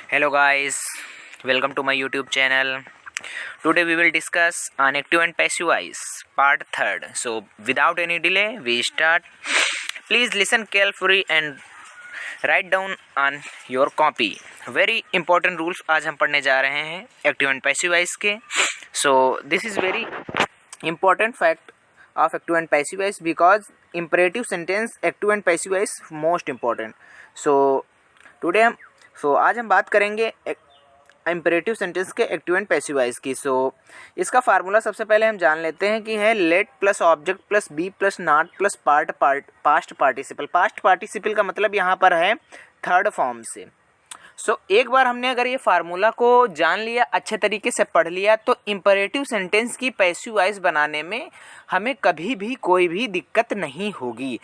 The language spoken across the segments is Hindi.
Hello guys, welcome to my YouTube channel. Today we will discuss on active and passive voice part 3rd. So without any delay we start. Please listen carefully and write down on your copy. Very important rules आज हम पढ़ने जा रहे हैं active and passive voice के. So this is very important fact of active and passive voice because imperative sentence active and passive voice most important. So today आज हम बात करेंगे इम्परेटिव सेंटेंस के एक्टिव एंड पैसिव वॉइस की. इसका फार्मूला सबसे पहले हम जान लेते हैं कि है let plus object plus be plus not plus past participle. Past participle का मतलब यहाँ पर है थर्ड फॉर्म से. एक बार हमने अगर ये फार्मूला को जान लिया, अच्छे तरीके से पढ़ लिया, तो इम्परेटिव सेंटेंस की पैसिव वॉइस बनाने में हमें कभी भी कोई भी दिक्कत नहीं होगी.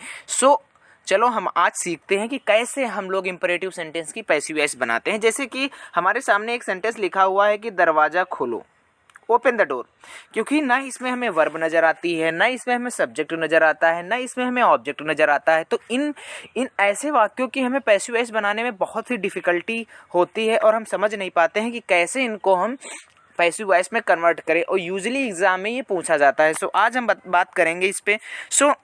चलो हम आज सीखते हैं कि कैसे हम लोग इम्परेटिव सेंटेंस की पैसिव वॉइस बनाते हैं. जैसे कि हमारे सामने एक सेंटेंस लिखा हुआ है कि दरवाज़ा खोलो, ओपन द डोर. क्योंकि ना इसमें हमें वर्ब नज़र आती है, ना इसमें हमें सब्जेक्ट नज़र आता है, ना इसमें हमें ऑब्जेक्ट नज़र आता है. तो इन ऐसे वाक्यों की हमें पैसिव वॉइस बनाने में बहुत ही डिफ़िकल्टी होती है और हम समझ नहीं पाते हैं कि कैसे इनको हम पैसिव वॉइस में कन्वर्ट करें. और यूजुअली एग्ज़ाम में ये पूछा जाता है. आज हम बात करेंगे इस पर.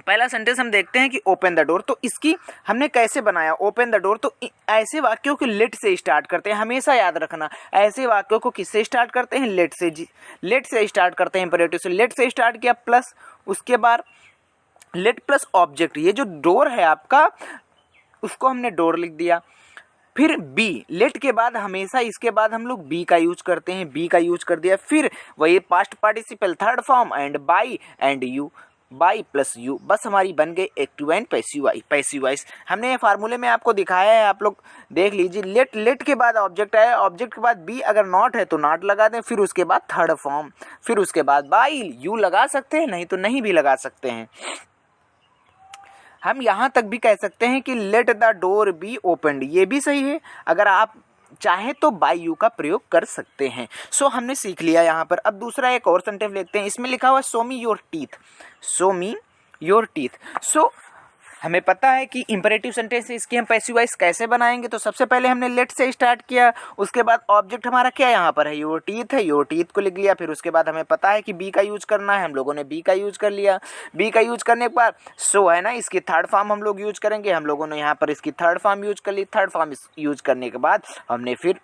पहला सेंटेंस हम देखते हैं कि ओपन द डोर. तो इसकी हमने कैसे बनाया ओपन द डोर. तो ऐसे वाक्यों को लेट से स्टार्ट करते हैं. हमेशा याद रखना, ऐसे वाक्यों को किससे स्टार्ट करते हैं? लेट से. लेट से स्टार्ट करते हैं इम्परेटिव से. लेट से स्टार्ट किया प्लस उसके बाद लेट प्लस ऑब्जेक्ट. ये जो डोर है आपका, उसको हमने डोर लिख दिया. फिर बी, लेट के बाद हमेशा इसके बाद हम लोग बी का यूज करते हैं. बी का यूज कर दिया. फिर वही past participle third form and by and you. By plus you. बस हमारी बन गई एक्टिव एंड पैसिव वॉइस. हमने ये फार्मूले में आपको दिखाया है, आप लोग देख लीजिए. लेट के बाद ऑब्जेक्ट है, ऑब्जेक्ट के बाद बी, अगर नॉट है तो नॉट लगा दें. फिर उसके बाद थर्ड फॉर्म, फिर उसके बाद बाई. यू लगा सकते हैं, नहीं तो नहीं भी लगा सकते हैं. हम यहाँ तक भी कह सकते हैं कि let the door B opened. ये भी सही है. अगर आप चाहे तो बाई यू का प्रयोग कर सकते हैं. हमने सीख लिया यहाँ पर. अब दूसरा एक और सेंटेंस लेते हैं. इसमें लिखा हुआ है show me your teeth. Show me your teeth. हमें पता है कि इम्परेटिव सेंटेंस है, इसकी हम पैसिव वॉइस कैसे बनाएंगे. तो सबसे पहले हमने लेट से स्टार्ट किया. उसके बाद ऑब्जेक्ट हमारा क्या यहाँ पर है? योर टीथ है. योर टीथ को लिख लिया. फिर उसके बाद हमें पता है कि बी का यूज करना है, हम लोगों ने बी का यूज कर लिया. बी का यूज करने के बाद सो है ना, इसकी थर्ड फॉर्म हम लोग यूज करेंगे. हम लोगों ने यहाँ पर इसकी थर्ड फॉर्म यूज कर ली. थर्ड फॉर्म यूज करने के बाद हमने फिर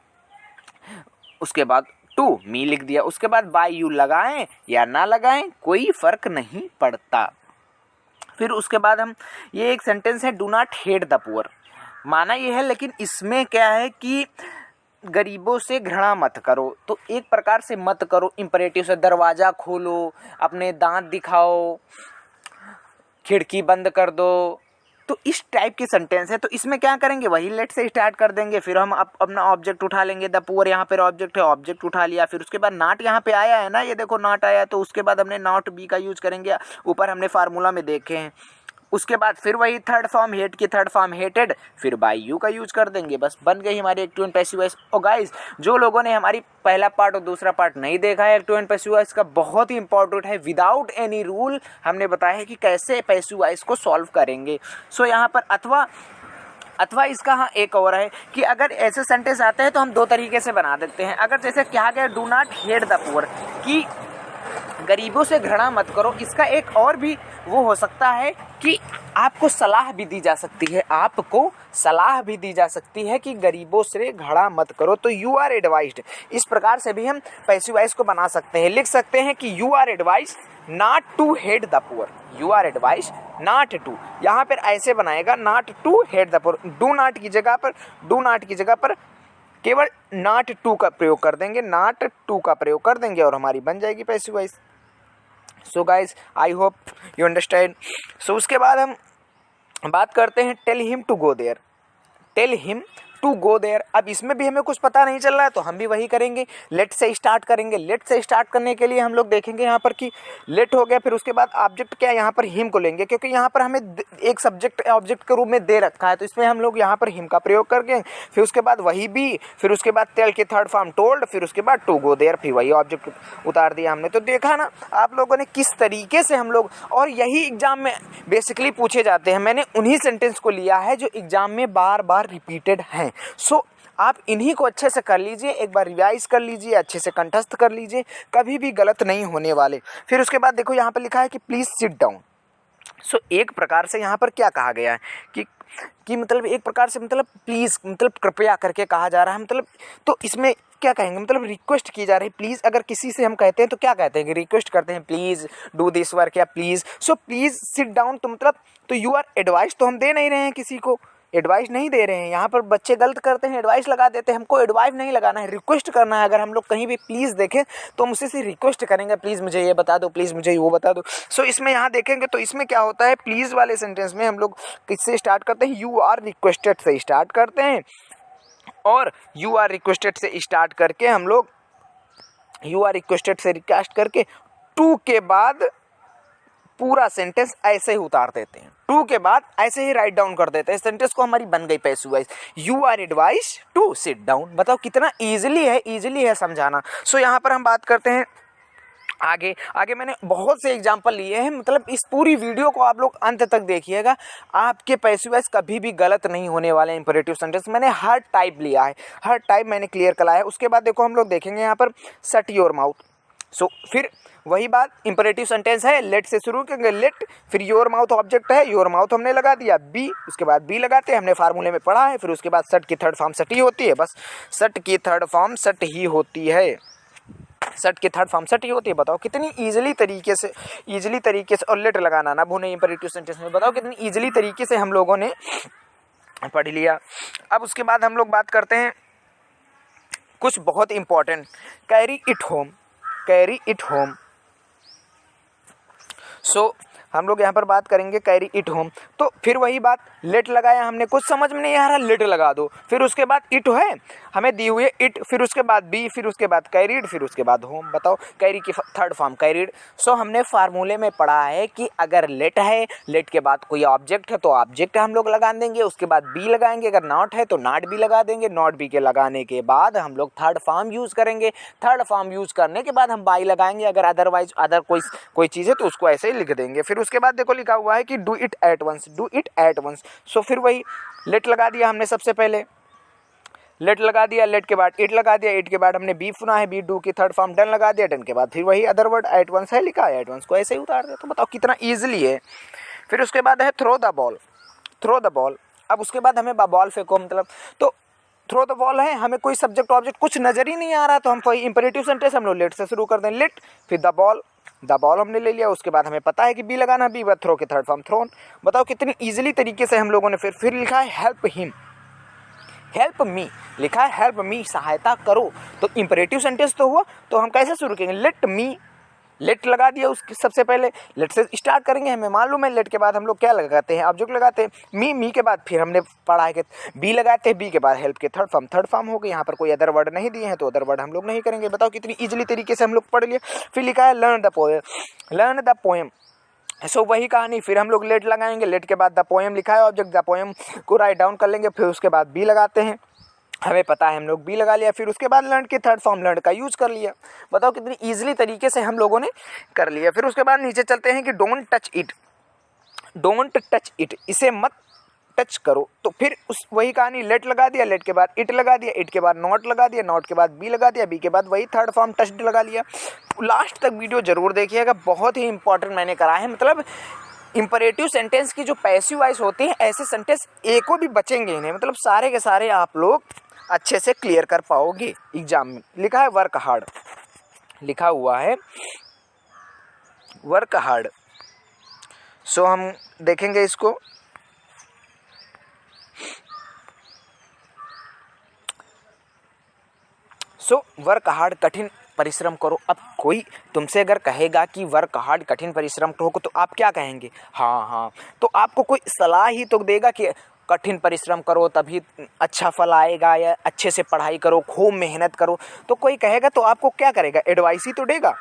उसके बाद टू मी लिख दिया. उसके बाद बाय यू लगाएं या ना लगाएं कोई फर्क नहीं पड़ता. फिर उसके बाद हम ये एक सेंटेंस है do not hate the poor. माना ये है, लेकिन इसमें क्या है कि गरीबों से घृणा मत करो. तो एक प्रकार से मत करो इम्परेटिव से. दरवाज़ा खोलो, अपने दांत दिखाओ, खिड़की बंद कर दो. तो इस टाइप की सेंटेंस है. तो इसमें क्या करेंगे? वही लेट से स्टार्ट कर देंगे. फिर हम अपना ऑब्जेक्ट उठा लेंगे. द पुअर यहाँ पर ऑब्जेक्ट है, ऑब्जेक्ट उठा लिया. फिर उसके बाद नॉट यहाँ पे आया है ना, ये देखो नॉट आया. तो उसके बाद हमने नॉट बी का यूज करेंगे. ऊपर हमने फार्मूला में देखे हैं. उसके बाद फिर वही थर्ड फॉर्म हेट की थर्ड फॉर्म हेटेड, फिर बाई यू का यूज कर देंगे. बस बन गई हमारी एक्टिव एंड पैसिव वॉइस. और गाइस, जो लोगों ने हमारी पहला पार्ट और दूसरा पार्ट नहीं देखा है एक्टिव एंड पैसिव वॉइस का, बहुत ही इंपॉर्टेंट है. विदाउट एनी रूल हमने बताया है कि कैसे पैसिव वॉइस को सॉल्व करेंगे. यहाँ पर अथवा इसका हाँ एक और है कि अगर ऐसे सेंटेंस आते हैं तो हम दो तरीके से बना देते हैं. अगर जैसे क्या गया do not hate the poor, कि गरीबों से घृणा मत करो. इसका एक और भी वो हो सकता है कि आपको सलाह भी दी जा सकती है. आपको सलाह भी दी जा सकती है कि गरीबों से घृणा मत करो. तो यू आर एडवाइज्ड. इस प्रकार से भी हम पैसिव वॉइस को बना सकते हैं. लिख सकते हैं कि you are advised not to hate the poor. You are advised not to. यहाँ पर ऐसे बनाएगा not to hate the poor. Do not की जगह पर केवल नॉट टू का प्रयोग कर देंगे. नॉट टू का प्रयोग कर देंगे और हमारी बन जाएगी passive voice. So guys, I hope you understand. उसके बाद हम बात करते हैं tell him to go there. Tell him to go there. अब इसमें भी हमें कुछ पता नहीं चल रहा है तो हम भी वही करेंगे, लेट से स्टार्ट करेंगे. लेट से स्टार्ट करने के लिए हम लोग देखेंगे यहाँ पर कि लेट हो गया. फिर उसके बाद ऑब्जेक्ट क्या, यहाँ पर हिम को लेंगे, क्योंकि यहाँ पर हमें एक सब्जेक्ट ऑब्जेक्ट के रूप में दे रखा है. तो इसमें हम लोग यहाँ पर हिम का प्रयोग करके, फिर उसके बाद वही बी, फिर उसके बाद टेल की थर्ड फॉर्म टोल्ड, फिर उसके बाद टू गो देयर, फिर वही ऑब्जेक्ट उतार दिया हमने. तो देखा ना आप लोगों ने किस तरीके से हम लोग, और यही एग्जाम में बेसिकली पूछे जाते हैं. मैंने उन्हीं सेंटेंस को लिया है जो एग्जाम में बार बार रिपीटेड हैं. हैं। सो आप इन्हीं को अच्छे से कर लीजिए, एक बार रिवाइज कर लीजिए, अच्छे से कंठस्थ कर लीजिए, कभी भी गलत नहीं होने वाले। फिर उसके बाद देखो यहाँ पर लिखा है कि प्लीज़ सिट डाउन। सो एक प्रकार से यहाँ पर क्या कहा गया है कि मतलब एक प्रकार से मतलब प्लीज़ मतलब कृपया करके कहा जा रहा है, मतलब तो इसमें क्या कहेंगे, मतलब रिक्वेस्ट की जा रही है। प्लीज़ अगर किसी से हम कहते हैं तो क्या कहते हैं कि रिक्वेस्ट करते हैं, प्लीज़ डू दिस वर्क या please. So please sit down तो मतलब तो यू आर एडवाइस तो हम दे नहीं रहे हैं, किसी को एडवाइस नहीं दे रहे हैं। यहाँ पर बच्चे गलत करते हैं, एडवाइस लगा देते हैं। हमको एडवाइस नहीं लगाना है, रिक्वेस्ट करना है। अगर हम लोग कहीं भी प्लीज़ देखें तो हम उसी से रिक्वेस्ट करेंगे, प्लीज़ मुझे ये बता दो, प्लीज़ मुझे वो बता दो। सो इसमें यहाँ देखेंगे तो इसमें क्या होता है, प्लीज़ वाले सेंटेंस में हम लोग किससे स्टार्ट करते हैं, यू आर रिक्वेस्टेड से स्टार्ट करते हैं। और यू आर रिक्वेस्टेड से स्टार्ट करके हम लोग यू आर रिक्वेस्टेड से रिक्वेस्ट करके टू के बाद पूरा सेंटेंस ऐसे ही उतार देते हैं, टू के बाद ऐसे ही राइट डाउन कर देते हैं। सेंटेंस को हमारी बन गई passive voice, you are advise to sit down. बताओ कितना इजीली है समझाना। सो यहाँ पर हम बात करते हैं आगे मैंने बहुत से एग्जाम्पल लिए हैं, मतलब इस पूरी वीडियो को आप लोग अंत तक देखिएगा, आपके पैसिव वॉइस कभी भी गलत नहीं होने वाले। इंपरेटिव सेंटेंस मैंने हर टाइप लिया है, हर टाइप मैंने क्लियर कराया है। उसके बाद देखो हम लोग देखेंगे यहाँ पर शट योर माउथ। सो फिर वही बात, इंपरेटिव सेंटेंस है, लेट से शुरू करेंगे, लेट, फिर योर माउथ ऑब्जेक्ट है, योर माउथ हमने लगा दिया, बी, उसके बाद बी लगाते हैं, हमने फार्मूले में पढ़ा है। फिर उसके बाद शट की थर्ड फॉर्म शट ही होती है, बस शट की थर्ड फॉर्म शट ही होती है, शट की थर्ड फॉर्म शट ही होती है। बताओ कितनी ईजिली तरीके से और लेट लगाना ना भूलें इंपरेटिव सेंटेंस में। बताओ कितनी ईजिली तरीके से हम लोगों ने पढ़ लिया। अब उसके बाद हम लोग बात करते हैं कुछ बहुत इंपॉर्टेंट, कैरी इट होम। सो हम लोग यहाँ पर बात करेंगे कैरी इट होम। तो फिर वही बात, लेट लगाया हमने, कुछ समझ में नहीं आ रहा, लेट लगा दो। फिर उसके बाद इट है हमें दी हुई है इट, फिर उसके बाद बी, फिर उसके बाद कैरीड, फिर उसके बाद होम। बताओ कैरी की थर्ड फॉर्म कैरीड। सो हमने फार्मूले में पढ़ा है कि अगर लेट है, लेट के बाद कोई ऑब्जेक्ट है तो ऑब्जेक्ट हम लोग लगा देंगे, उसके बाद बी लगाएंगे, अगर नॉट है तो नॉट बी लगा देंगे, नॉट बी के लगाने के बाद हम लोग थर्ड फॉर्म यूज़ करेंगे, थर्ड फॉर्म यूज़ करने के बाद हम बाई लगाएंगे, अगर अदरवाइज अदर कोई चीज़ है तो उसको ऐसे ही लिख देंगे। फिर उसके बाद देखो लिखा हुआ है कि डू इट एट वंस। सो फिर वही लेट लगा दिया हमने, सबसे पहले लेट लगा दिया, लेट के बाद इट लगा दिया, इट के बाद हमने बी सुना है, बी डू की थर्ड फॉर्म डन लगा दिया, डन के बाद फिर वही अदर वर्ड एट वंस है लिखा है, एट वंस को ऐसे ही उतार दिया। तो बताओ कितना ईजिली है। फिर उसके बाद है थ्रो द बॉल। अब उसके बाद हमें बॉल फेंको, मतलब तो थ्रो द बॉल है, हमें कोई सब्जेक्ट ऑब्जेक्ट कुछ नजर ही नहीं आ रहा, तो हम वही इंपरेटिव सेंटेंस हम लोग लेट से शुरू कर दें, लेट, फिर द बॉल हमने ले लिया। उसके बाद हमें पता है कि बी लगाना, बी बाद थ्रो के थर्ड फॉर्म थ्रोन। बताओ कितनी इजीली तरीके से हम लोगों ने फिर लिखा है हेल्प मी लिखा है, हेल्प मी सहायता करो। तो इंपरेटिव सेंटेंस तो हुआ, तो हम कैसे शुरू करेंगे, लेट लगा दिया उसके सबसे पहले, लेट से स्टार्ट करेंगे, हमें मालूम है लेट के बाद हम लोग क्या लगाते हैं, ऑब्जेक्ट लगाते हैं, मी के बाद फिर हमने पढ़ा है कि बी लगाते हैं, बी के बाद हेल्प के थर्ड फॉर्म हो गई। यहाँ पर कोई अदर वर्ड नहीं दिए हैं तो अदर वर्ड हम लोग नहीं करेंगे। बताओ कितनी इजीली तरीके से हम लोग पढ़ लिए। फिर लिखा है लर्न द पोएम। सो वही कहानी, फिर हम लोग लेट लगाएंगे, लेट के बाद द पोएम लिखा है ऑब्जेक्ट, द पोएम को राइट डाउन कर लेंगे, फिर उसके बाद बी लगाते हैं, हमें पता है हम लोग बी लगा लिया। फिर उसके बाद लर्न के थर्ड फॉर्म लर्न का यूज़ कर लिया। बताओ कितनी इजीली तरीके से हम लोगों ने कर लिया। फिर उसके बाद नीचे चलते हैं कि डोंट टच इट, इसे मत टच करो। तो फिर वही कहानी, लेट लगा दिया, लेट के बाद इट लगा दिया, इट के बाद नॉट लगा दिया, नॉट के बाद बी लगा दिया, बी के बाद वही थर्ड फॉर्म टच लगा लिया। लास्ट तक वीडियो जरूर देखिएगा, बहुत ही इंपॉर्टेंट मैंने करा है। मतलब इंपरेटिव सेंटेंस की जो पैसिव वॉइस होती है, ऐसे सेंटेंस एको भी बचेंगे ही नहीं, मतलब सारे के सारे आप लोग अच्छे से क्लियर कर पाओगे एग्जाम में। लिखा है वर्क हार्ड, लिखा हुआ है वर्क हार्ड। सो हम देखेंगे इसको। सो वर्क हार्ड, कठिन परिश्रम करो। अब कोई तुमसे अगर कहेगा कि वर्क हार्ड, कठिन परिश्रम करो, तो आप क्या कहेंगे, हाँ, तो आपको कोई सलाह ही तो देगा कि कठिन परिश्रम करो तभी अच्छा फल आएगा, या अच्छे से पढ़ाई करो, खूब मेहनत करो। तो कोई कहेगा तो आपको क्या करेगा, एडवाइस ही तो देगा।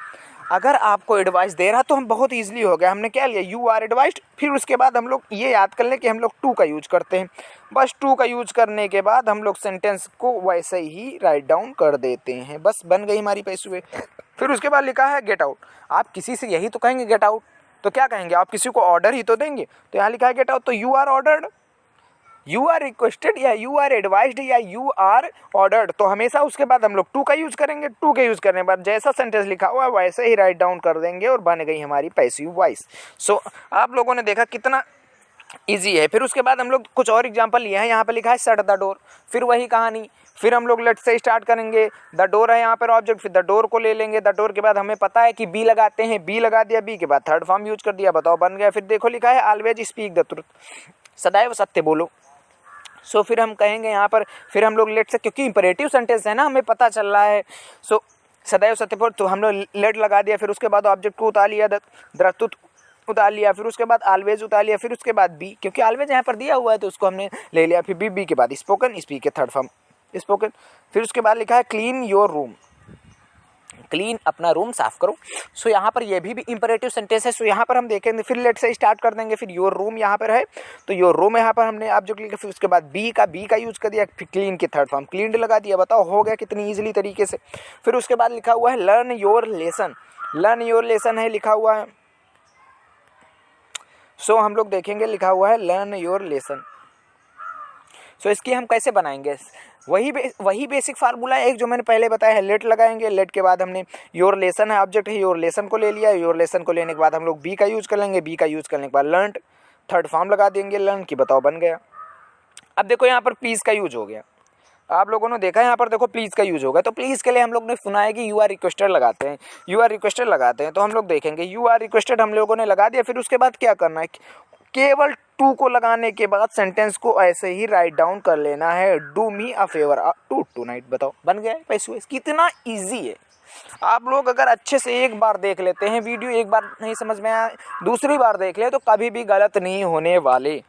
अगर आपको एडवाइस दे रहा तो हम बहुत ईजिली हो गया, हमने क्या लिया, यू आर एडवाइस्ड। फिर उसके बाद हम लोग ये याद कर लें कि हम लोग टू का यूज करते हैं, बस टू का यूज करने के बाद हम लोग सेंटेंस को वैसे ही राइट डाउन कर देते हैं, बस बन गई हमारी पैसुए। फिर उसके बाद लिखा है गेट आउट। आप किसी से यही तो कहेंगे गेट आउट, तो क्या कहेंगे, आप किसी को ऑर्डर ही तो देंगे। तो यहाँ लिखा है गेट आउट, तो you are ordered, you are requested या यू आर एडवाइज्ड या यू आर ऑर्डर्ड, तो हमेशा उसके बाद हम लोग टू का यूज़ करेंगे। टू के यूज़ करने के बाद जैसा सेंटेंस लिखा हुआ है वैसे ही राइट डाउन कर देंगे और बन गई हमारी पैसिव वॉइस। सो आप लोगों ने देखा कितना ईजी है। फिर उसके बाद हम लोग कुछ और एग्जांपल लिए हैं। यहाँ पे लिखा है शट द डोर, फिर वही कहानी, फिर हम लोग लेट से स्टार्ट करेंगे। द डोर है यहाँ पर ऑब्जेक्ट, फिर द डोर को ले लेंगे। द डोर के बाद हमें पता है कि बी लगाते हैं, बी लगा दिया, बी के बाद थर्ड फॉर्म यूज कर दिया, बताओ बन गया। फिर देखो लिखा है ऑलवेज स्पीक द ट्रुथ, सदैव सत्य बोलो। सो फिर हम कहेंगे यहाँ पर, फिर हम लोग लेट से, क्योंकि इंपरेटिव सेंटेंस है ना, हमें पता चल रहा है। सो सदैव सत्य बोलो, तो हम लोग लेट लगा दिया, फिर उसके बाद ऑब्जेक्ट को उतार लिया, द ट्रुथ उतार लिया, फिर उसके बाद ऑलवेज उतार लिया, फिर उसके बाद बी, क्योंकि ऑलवेज यहाँ पर दिया हुआ है तो उसको हमने ले लिया। फिर बी के बाद स्पोकन, स्पीक के थर्ड फॉर्म स्पोकन। फिर उसके बाद लिखा है क्लीन योर रूम, क्लीन अपना रूम साफ करो। सो यहाँ पर ये भी इंपरेटिव सेंटेंस है। सो यहाँ पर हम देखेंगे, फिर लेट से स्टार्ट कर देंगे। फिर योर रूम यहाँ पर है तो योर रूम यहाँ पर हमने ऑब्जेक्ट लिखा, फिर उसके बाद बी का यूज कर दिया, फिर क्लीन के थर्ड फॉर्म क्लीन्ड लगा दिया। बताओ हो गया कितनी ईजिली तरीके से। फिर उसके बाद लिखा हुआ है learn your lesson, learn your lesson है लिखा हुआ है। सो हम लोग देखेंगे लिखा हुआ है लर्न योर लेसन। सो इसकी हम कैसे बनाएंगे, वही बेसिक फार्मूला है एक जो मैंने पहले बताया है। लेट लगाएंगे, लेट के बाद हमने योर लेसन है ऑब्जेक्ट है, योर लेसन को ले लिया। योर लेसन को लेने के बाद हम लोग बी का यूज कर लेंगे, बी का यूज करने के बाद लर्न थर्ड फॉर्म लगा देंगे लर्न की, बताओ बन गया। अब देखो यहाँ पर प्लीज का यूज हो गया, आप लोगों ने देखा यहाँ पर देखो प्लीज़ का यूज होगा। तो प्लीज़ के लिए हम लोग ने सुना है कि यू आर रिक्वेस्टेड लगाते हैं, यू आर रिक्वेस्टेड लगाते हैं। तो हम लोग देखेंगे यू आर रिक्वेस्टेड हम लोगों ने लगा दिया। फिर उसके बाद क्या करना है, केवल टू को लगाने के बाद सेंटेंस को ऐसे ही राइट डाउन कर लेना है, do me a favour to tonight, बताओ बन गया पैसे। कितना ईजी है। आप लोग अगर अच्छे से एक बार देख लेते हैं वीडियो, एक बार नहीं समझ में आया दूसरी बार देख ले तो कभी भी गलत नहीं होने वाले।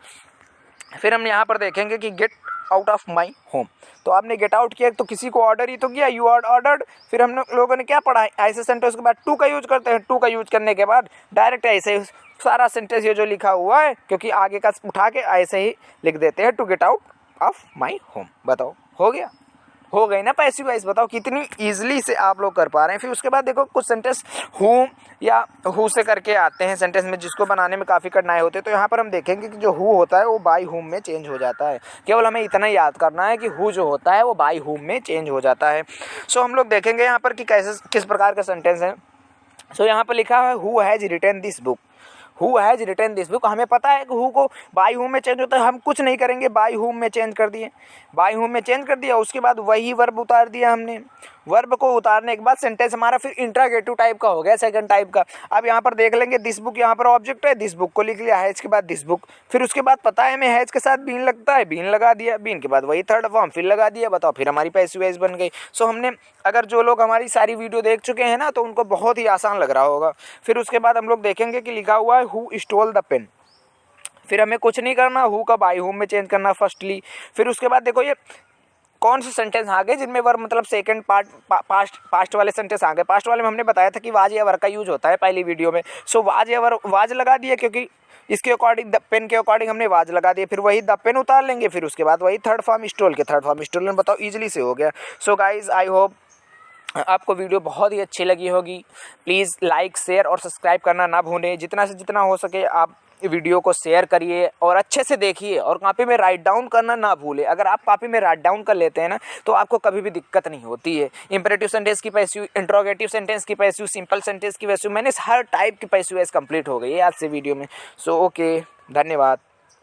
फिर हम यहाँ पर देखेंगे कि gate out of my home, तो आपने गेट आउट किया तो किसी को ऑर्डर ही तो किया, यू आर ऑर्डर्ड। फिर हम लोगों ने क्या पढ़ा है, ऐसे सेंटेंस के बाद टू का यूज करते हैं। टू का यूज करने के बाद डायरेक्ट ऐसे सारा सेंटेंस ये जो लिखा हुआ है, क्योंकि आगे का उठा के ऐसे ही लिख देते हैं to get out of my home. बताओ हो गया, हो गई ना पैसिव वॉइस। बताओ कितनी ईजिली से आप लोग कर पा रहे हैं। फिर उसके बाद देखो कुछ सेंटेंस हूम या हु से करके आते हैं सेंटेंस में, जिसको बनाने में काफ़ी कठिनाई होती है। तो यहाँ पर हम देखेंगे कि जो हु होता है वो बाई हुम में चेंज हो जाता है। केवल हमें इतना याद करना है कि हु जो होता है वो बाई हुम में चेंज हो जाता है। सो हम लोग देखेंगे यहाँ पर कि कैसे किस प्रकार का सेंटेंस है। सो यहाँ पर लिखा है who has written this book, who has written this book. हमें पता है कि हु को बाई हुम में चेंज होता है, हम कुछ नहीं करेंगे, बाई हुम में चेंज कर दिए, बाई हुम में चेंज कर दिया। उसके बाद वही वर्ब उतार दिया हमने। वर्ब को उतारने के बाद सेंटेंस हमारा फिर इंट्रागेटिव टाइप का हो गया, सेकंड टाइप का। अब यहाँ पर देख लेंगे दिस बुक यहाँ पर ऑब्जेक्ट है, दिस बुक को लिख लिया, हैज के बाद दिस बुक। फिर उसके बाद पता है हमें हैज के साथ बीन लगता है, बीन लगा दिया, बीन के बाद वही थर्ड फॉर्म फिर लगा दिया। बताओ फिर हमारी पैसिव वॉइस बन गई। सो हमने, अगर जो लोग हमारी सारी वीडियो देख चुके हैं ना तो उनको बहुत ही आसान लग रहा होगा। फिर उसके बाद हम लोग देखेंगे कि लिखा हुआ है हु स्टोल द पेन। फिर हमें कुछ नहीं करना, हु का बाई हुम में चेंज करना फर्स्टली। फिर उसके बाद देखो ये कौन से सेंटेंस आ गए जिनमें वर्ब मतलब सेकंड पार्ट पास्ट वाले सेंटेंस आ गए। पास्ट वाले में हमने बताया था कि वाज या वर का यूज होता है पहली वीडियो में। सो वाज या वर, वाज लगा दिया क्योंकि इसके अकॉर्डिंग द पेन के अकॉर्डिंग हमने वाज लगा दिया। फिर वही द पेन उतार लेंगे, फिर उसके बाद वही थर्ड फॉर्म स्टोल के थर्ड फॉर्म स्टोलन। बताओ इजीली से हो गया। सो गाइज आई होप आपको वीडियो बहुत ही अच्छी लगी होगी। प्लीज़ लाइक शेयर और सब्सक्राइब करना ना भूलें। जितना से जितना हो सके आप वीडियो को शेयर करिए और अच्छे से देखिए और कॉपी में राइट डाउन करना ना भूलें। अगर आप कॉपी में राइट डाउन कर लेते हैं ना तो आपको कभी भी दिक्कत नहीं होती है। इंपरेटिव सेंटेंस की पैसिव, इंट्रोगेटिव सेंटेंस की पैसिव, सिंपल सेंटेंस की पैसिव, मैंने हर टाइप की पैसिव वॉइस कंप्लीट हो गई है आज से वीडियो में। सो ओके, धन्यवाद।